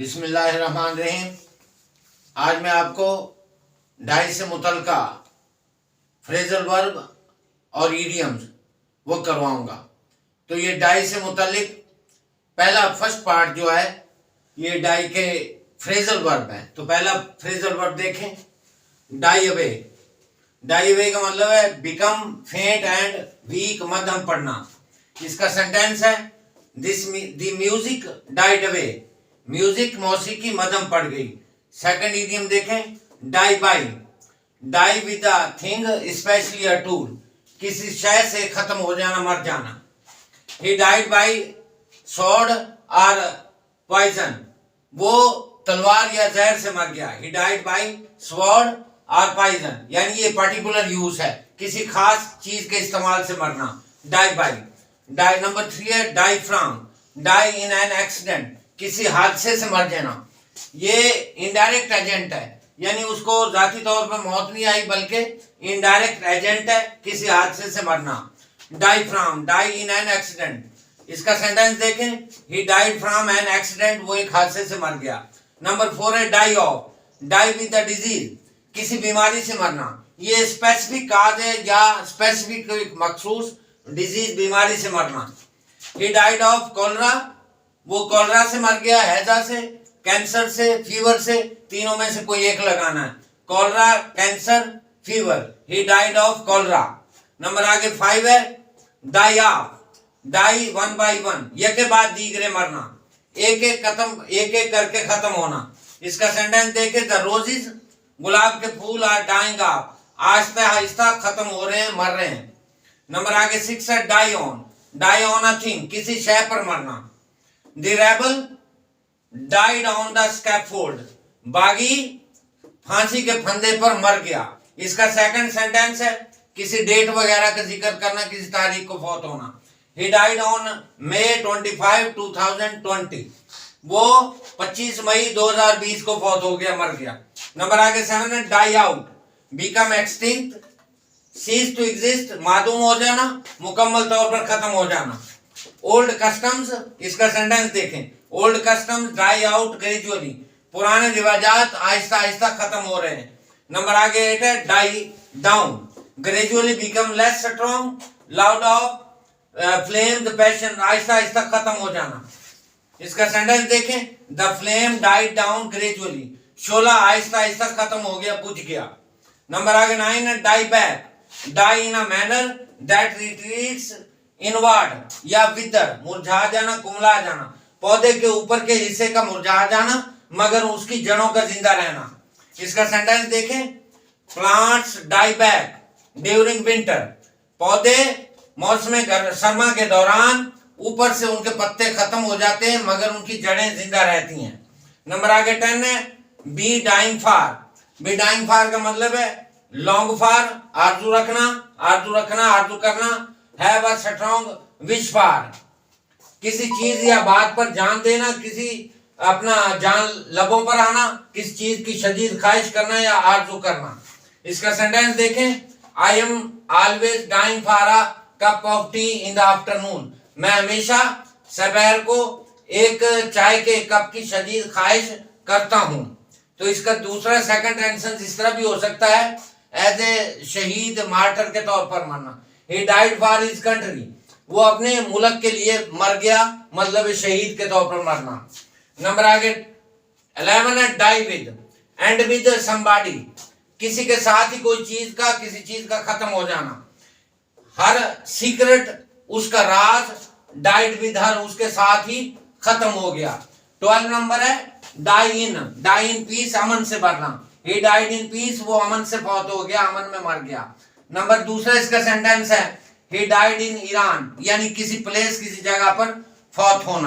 बिस्मिल्लाहिर्रहमानिर्रहीम। आज मैं आपको डाई से मुतल्लिका फ्रेजल वर्ब और ईडियम्स वो करवाऊंगा। तो ये डाई से मुतल्लिक पहला फर्स्ट पार्ट जो है ये डाई के फ्रेजल वर्ब है। तो पहला फ्रेजल वर्ब देखें, डाई अवे। डाई अवे का मतलब है बिकम फेंट एंड वीक, मध्यम पड़ना। इसका सेंटेंस है this the music died away, music मौसीकी मध्यम पड़ गई। सेकंड इडियम देखें, die by. Die with a thing specially a tool, किसी शय से खत्म हो जाना, मर जाना। ही डाइड बाई स्वॉर्ड और पॉइजन, वो तलवार या जहर से मर गया। ही डाइड बाई स्वॉर्ड और पॉइजन, यानी ये पर्टिकुलर यूज है, किसी खास चीज के इस्तेमाल से मरना। Die by. डाई नंबर 3 है die from. Die in an accident, किसी हादसे से मर जाना। ये इनडायरेक्ट एजेंट है, यानी उसको जाती तौर पर मौत नहीं आई बल्कि इनडायरेक्ट एजेंट है, किसी हादसे से मरना। Die from, die in an accident. इसका सेंटेंस देखें, he died from an accident, वो एक हादसे से मर गया। नंबर 4 है die of. Die with the disease, किसी बीमारी से मरना। ये स्पेसिफिक काज है या स्पेसिफिक मखसूस डिजीज, बीमारी से मरना। ही डाइड ऑफ कॉलरा, वो कॉलरा से मर गया, हैजा से, कैंसर से, फीवर से, तीनों में से कोई एक लगाना है। Cholera, cancer, fever. He died of cholera. Number आगे 5 है die of. Die one by one, एक के बाद दीगरे मरना, एक एक करके खत्म होना। इसका सेंटेंस देखे, द रोजेस, गुलाब के फूल आर डाइंग ऑफ, आहिस्ता आहिस्ता खत्म हो रहे हैं, मर रहे हैं। नंबर आगे 6 है die on. Die on a thing, किसी शय पर मरना। The rebel died on the scaffold, बागी फांसी के फंदे पर मर गया। इसका सेकंड सेंटेंस है किसी डेट वगैरह का जिक्र करना, किसी तारीख को फौत होना। ही डाइड ऑन May 25, 2020, वो 25 मई 2020 को फौत हो गया, मर गया। नंबर आगे 7 है die out. Become extinct, cease to exist, मादूम हो जाना, मुकम्मल तौर पर खत्म हो जाना। ओल्ड कस्टम्स, इसका सेंटेंस देखें, old customs die out gradually, पुराने रिवाजात आहिस्ता आहिस्ता खत्म हो रहे हैं। नंबर आगे 8 है die down. Gradually become less strong, loud of flame the passion, आहिस्ता आहिस्ता खत्म हो जाना। इसका सेंटेंस देखें, the flame died down gradually, शोला आहिस्ता आहिस्ता खत्म हो गया, बुझ गया। नंबर आगे 9 है die back. Die in a manner that retreats inward या विदर, मुरझा जाना, कुमला जाना, पौधे के ऊपर के हिस्से का मुरझा जाना मगर उसकी जड़ों का जिंदा रहना। इसका सेंटेंस देखें, plants die back during winter, पौधे मौसम सरमा के दौरान ऊपर से उनके पत्ते खत्म हो जाते हैं मगर उनकी जड़ें जिंदा रहती हैं। नंबर आगे 10 है be dying for. Be dying for का मतलब है लॉन्ग फॉर, आरजू रखना, आरजू रखना, आरजू करना। Have a strong wish for, किसी चीज या बात पर जान देना, किसी अपना जान लबों पर आना, किसी चीज की शदीद ख्वाहिश करना या आरजू करना। इसका सेंटेंस देखें, I am always dying for a cup of tea in the afternoon, मैं हमेशा दोपहर को एक चाय के कप की शदीद ख्वाहिश करता हूं। तो इसका दूसरा सेकंड टेंसेंस इस तरह भी हो सकता है, एज ए शहीद, मार्टर के तौर पर मरना। He died for his country, वो अपने मुल्क के लिए मर गया, मतलब शहीद के तौर पर मरना। नंबर आगे 11 है die with and with somebody, किसी के साथ ही कोई चीज का, किसी चीज का खत्म हो जाना। हर सीक्रेट, उसका राज, डाइड विद हर, उसके साथ ही खत्म हो गया। 12 नंबर है die in. Die in peace, अमन से मरना। ही डाइड इन पीस, वो अमन से फौत हो गया, अमन में मर गया। नंबर दूसरा इसका सेंटेंस है ही डाइड इन ईरान, यानी किसी प्लेस, किसी जगह पर फौत होना।